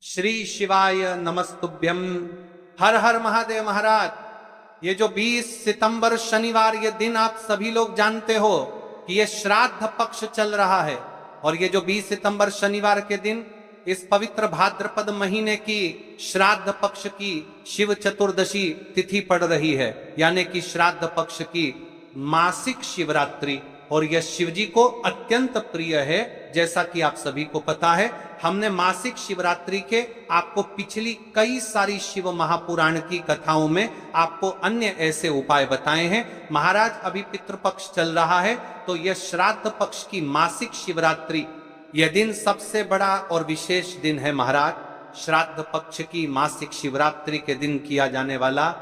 श्री शिवाय नमस्तुभ्यम। हर हर महादेव। महाराज, ये जो 20 सितंबर शनिवार ये दिन आप सभी लोग जानते हो कि ये श्राद्ध पक्ष चल रहा है। और ये जो 20 सितंबर शनिवार के दिन इस पवित्र भाद्रपद महीने की श्राद्ध पक्ष की शिव चतुर्दशी तिथि पड़ रही है, यानी कि श्राद्ध पक्ष की मासिक शिवरात्रि। और यह शिव जी को अत्यंत प्रिय है। जैसा कि आप सभी को पता है, हमने मासिक शिवरात्रि के आपको पिछली कई सारी शिव महापुराण की कथाओं में आपको अन्य ऐसे उपाय बताए हैं। महाराज, अभी पितृपक्ष चल रहा है, तो यह श्राद्ध पक्ष की मासिक शिवरात्रि यह दिन सबसे बड़ा और विशेष दिन है। महाराज, श्राद्ध पक्ष की मासिक शिवरात्रि के दिन किया जाने वाला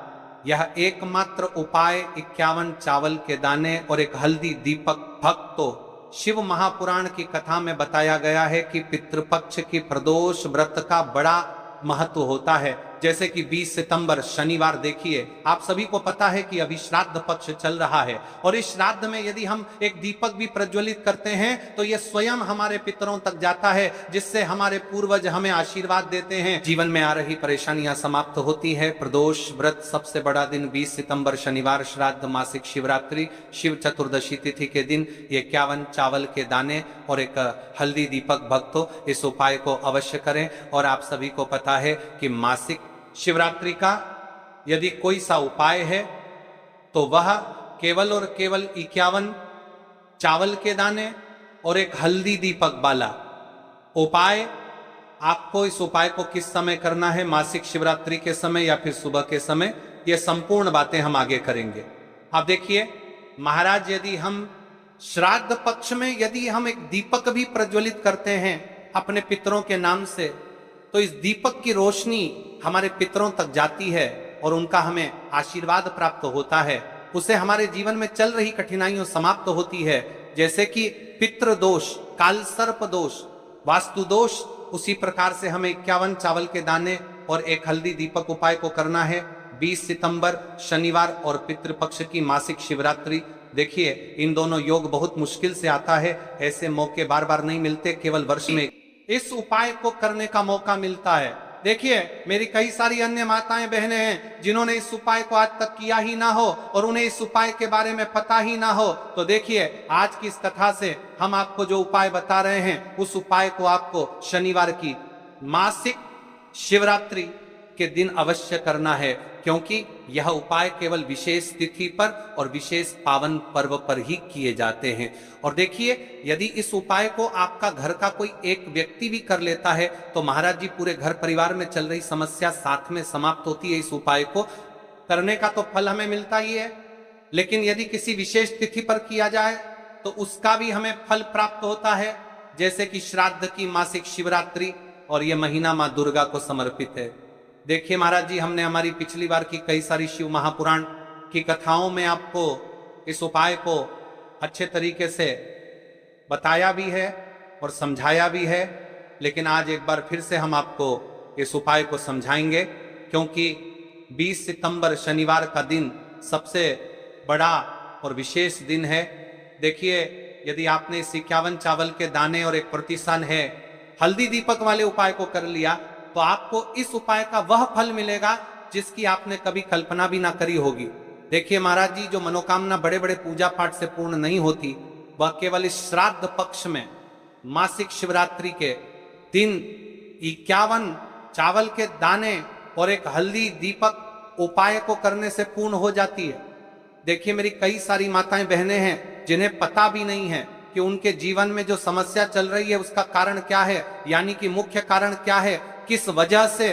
यह एकमात्र उपाय 51 चावल के दाने और एक हल्दी दीपक भक्तो शिव महापुराण की कथा में बताया गया है कि पितृपक्ष की प्रदोष व्रत का बड़ा महत्व होता है। जैसे कि 20 सितंबर शनिवार देखिए, आप सभी को पता है कि अभी श्राद्ध पक्ष चल रहा है। और इस श्राद्ध में यदि हम एक दीपक भी प्रज्वलित करते हैं तो यह स्वयं हमारे पितरों तक जाता है, जिससे हमारे पूर्वज हमें आशीर्वाद देते हैं, जीवन में आ रही परेशानियां समाप्त होती है। प्रदोष व्रत सबसे बड़ा दिन 20 सितंबर शनिवार, श्राद्ध मासिक शिवरात्रि, शिव चतुर्दशी तिथि के दिन ये 51 चावल के दाने और एक हल्दी दीपक भक्तो इस उपाय को अवश्य करें। और आप सभी को पता है कि मासिक शिवरात्रि का यदि कोई सा उपाय है तो वह केवल और केवल 51 चावल के दाने और एक हल्दी दीपक वाला उपाय। आपको इस उपाय को किस समय करना है, मासिक शिवरात्रि के समय या फिर सुबह के समय, यह संपूर्ण बातें हम आगे करेंगे। आप देखिए महाराज, यदि हम श्राद्ध पक्ष में यदि हम एक दीपक भी प्रज्वलित करते हैं अपने पितरों के नाम से, तो इस दीपक की रोशनी हमारे पितरों तक जाती है और उनका हमें आशीर्वाद प्राप्त होता है। उससे हमारे जीवन में चल रही कठिनाइयां समाप्त होती है। जैसे कि पितृ दोष, काल सर्प दोष, वास्तु दोष, उसी प्रकार से हमें 51 चावल के दाने और एक हल्दी दीपक उपाय को करना है 20 सितंबर शनिवार और पितृपक्ष की मासिक शिवरात्रि। देखिए, इन दोनों योग बहुत मुश्किल से आता है। ऐसे मौके बार बार नहीं मिलते, केवल वर्ष में इस उपाय को करने का मौका मिलता है। देखिए, मेरी कई सारी अन्य माताएं बहनें हैं जिन्होंने इस उपाय को आज तक किया ही ना हो और उन्हें इस उपाय के बारे में पता ही ना हो। तो देखिए, आज की इस कथा से हम आपको जो उपाय बता रहे हैं, उस उपाय को आपको शनिवार की मासिक शिवरात्रि के दिन अवश्य करना है, क्योंकि यह उपाय केवल विशेष तिथि पर और विशेष पावन पर्व पर ही किए जाते हैं। और देखिए, यदि इस उपाय को आपका घर का कोई एक व्यक्ति भी कर लेता है तो महाराज जी, पूरे घर परिवार में चल रही समस्या साथ में समाप्त होती है। इस उपाय को करने का तो फल हमें मिलता ही है, लेकिन यदि किसी विशेष तिथि पर किया जाए तो उसका भी हमें फल प्राप्त होता है। जैसे कि श्राद्ध की मासिक शिवरात्रि, और यह महीना मां दुर्गा को समर्पित है। देखिए महाराज जी, हमने हमारी पिछली बार की कई सारी शिव महापुराण की कथाओं में आपको इस उपाय को अच्छे तरीके से बताया भी है और समझाया भी है, लेकिन आज एक बार फिर से हम आपको इस उपाय को समझाएंगे, क्योंकि 20 सितंबर शनिवार का दिन सबसे बड़ा और विशेष दिन है। देखिए, यदि आपने इस 51 चावल के दाने और एक प्रतिशन है हल्दी दीपक वाले उपाय को कर लिया, तो आपको इस उपाय का वह फल मिलेगा जिसकी आपने कभी कल्पना भी ना करी होगी। देखिए महाराज जी, जो मनोकामना बड़े बड़े पूजा पाठ से पूर्ण नहीं होती, वह केवल इस श्राद्ध पक्ष में मासिक शिवरात्रि के दिन 51 चावल के दाने और एक हल्दी दीपक उपाय को करने से पूर्ण हो जाती है। देखिए, मेरी कई सारी माताएं बहनें हैं जिन्हें पता भी नहीं है कि उनके जीवन में जो समस्या चल रही है उसका कारण क्या है, यानी कि मुख्य कारण क्या है, किस वजह से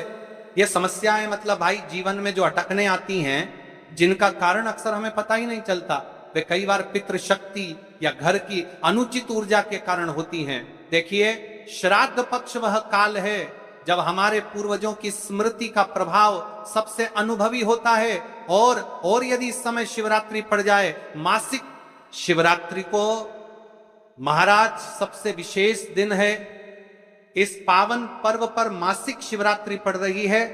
ये समस्याएं, मतलब भाई जीवन में जो अटकने आती हैं, जिनका कारण अक्सर हमें पता ही नहीं चलता। वे कई बार पितृशक्ति या घर की अनुचित ऊर्जा के कारण होती हैं। देखिए, श्राद्ध पक्ष वह काल है जब हमारे पूर्वजों की स्मृति का प्रभाव सबसे अनुभवी होता है। और यदि इस समय शिवरात्रि पड़ जाए, मासिक शिवरात्रि को महाराज सबसे विशेष दिन है। इस पावन पर्व पर मासिक शिवरात्रि पड़ रही है,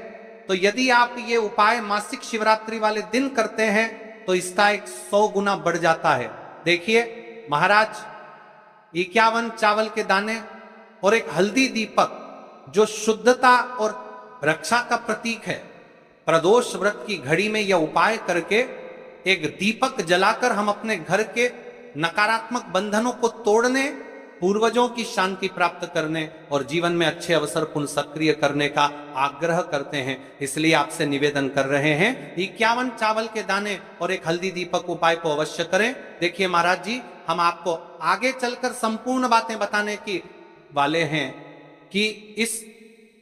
तो यदि आप ये उपाय मासिक शिवरात्रि वाले दिन करते हैं तो इसका 100 गुना बढ़ जाता है। देखिए महाराज, 51 चावल के दाने और एक हल्दी दीपक जो शुद्धता और रक्षा का प्रतीक है। प्रदोष व्रत की घड़ी में यह उपाय करके एक दीपक जलाकर हम अपने घर के नकारात्मक बंधनों को तोड़ने, पूर्वजों की शांति प्राप्त करने और जीवन में अच्छे अवसर पुनः सक्रिय करने का आग्रह करते हैं। इसलिए आपसे निवेदन कर रहे हैं 51 चावल के दाने और एक हल्दी दीपक उपाय को अवश्य करें। देखिए महाराज जी, हम आपको आगे चलकर संपूर्ण बातें बताने की वाले हैं कि इस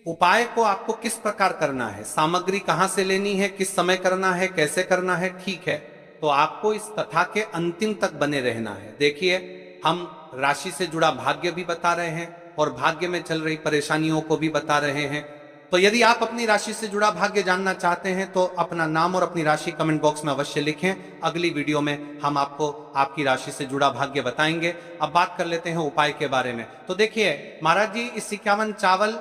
उपाय को आपको किस प्रकार करना है, सामग्री कहां से लेनी है, किस समय करना है, कैसे करना है। ठीक है, तो आपको इस कथा के अंतिम तक बने रहना है। देखिए, हम राशि से जुड़ा भाग्य भी बता रहे हैं और भाग्य में चल रही परेशानियों को भी बता रहे हैं। तो यदि आप अपनी राशि से जुड़ा भाग्य जानना चाहते हैं तो अपना नाम और अपनी राशि कमेंट बॉक्स में अवश्य लिखें। अगली वीडियो में हम आपको आपकी राशि से जुड़ा भाग्य बताएंगे। अब बात कर लेते हैं उपाय के बारे में। तो देखिए महाराज जी, इस 51 चावल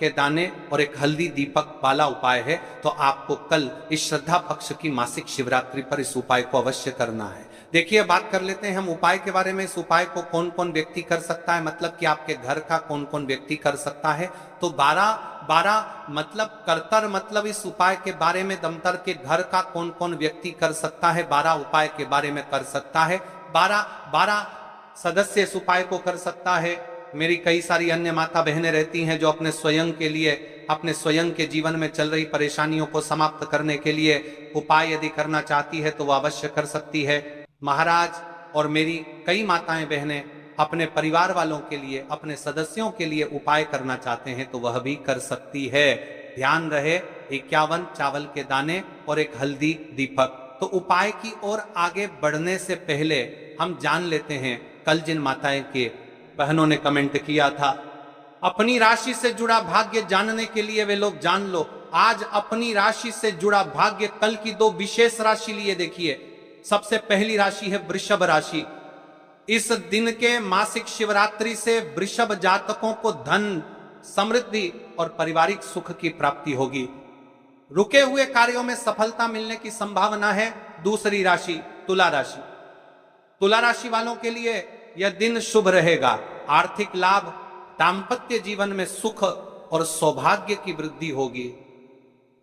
के दाने और एक हल्दी दीपक वाला उपाय है, तो आपको कल इस श्रद्धा पक्ष की मासिक शिवरात्रि पर इस उपाय को अवश्य करना है। देखिए, बात कर लेते हैं हम उपाय के बारे में। इस उपाय को कौन कौन व्यक्ति कर सकता है, मतलब कि आपके घर का कौन कौन व्यक्ति कर सकता है। तो 12 मतलब कर्तर, मतलब इस उपाय के बारे में दमतर के घर का कौन कौन व्यक्ति कर सकता है, 12 उपाय के बारे में कर सकता है। 12 सदस्य इस उपाय को कर सकता है। मेरी कई सारी अन्य माता बहनें रहती हैं जो अपने स्वयं के लिए, अपने स्वयं के जीवन में चल रही परेशानियों को समाप्त करने के लिए उपाय यदि करना चाहती है तो वह अवश्य कर सकती है। महाराज और मेरी कई माताएं बहनें अपने परिवार वालों के लिए, अपने सदस्यों के लिए उपाय करना चाहते हैं तो वह भी कर सकती है। ध्यान रहे, 51 चावल के दाने और एक हल्दी दीपक। तो उपाय की ओर आगे बढ़ने से पहले हम जान लेते हैं, कल जिन माताएं के बहनों ने कमेंट किया था अपनी राशि से जुड़ा भाग्य जानने के लिए, वे लोग जान लो। आज अपनी राशि से जुड़ा भाग्य, कल की 2 विशेष राशि लिए देखिए। सबसे पहली राशि है वृषभ राशि। इस दिन के मासिक शिवरात्रि से वृषभ जातकों को धन, समृद्धि और पारिवारिक सुख की प्राप्ति होगी। रुके हुए कार्यों में सफलता मिलने की संभावना है। दूसरी राशि तुला राशि। तुला राशि वालों के लिए यह दिन शुभ रहेगा। आर्थिक लाभ, दांपत्य जीवन में सुख और सौभाग्य की वृद्धि होगी।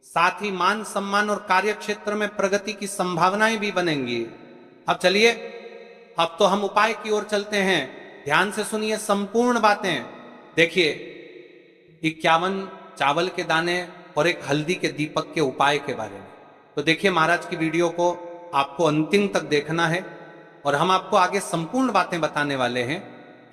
साथ ही मान सम्मान और कार्य क्षेत्र में प्रगति की संभावनाएं भी बनेंगी। अब चलिए, अब तो हम उपाय की ओर चलते हैं। ध्यान से सुनिए संपूर्ण बातें। देखिए, 51 चावल के दाने और एक हल्दी के दीपक के उपाय के बारे में। तो देखिए महाराज की वीडियो को आपको अंतिम तक देखना है और हम आपको आगे संपूर्ण बातें बताने वाले हैं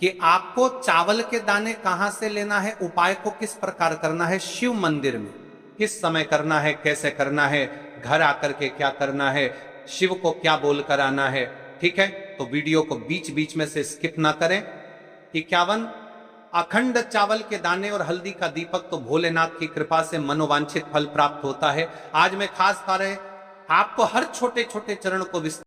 कि आपको चावल के दाने कहां से लेना है, उपाय को किस प्रकार करना है, शिव मंदिर में किस समय करना है, कैसे करना है, घर आकर के क्या करना है, शिव को क्या बोलकर आना है। ठीक है, तो वीडियो को बीच बीच में से स्किप ना करें। 51 अखंड चावल के दाने और हल्दी का दीपक तो भोलेनाथ की कृपा से मनोवांछित फल प्राप्त होता है। आज मैं खास कर आपको हर छोटे छोटे चरण को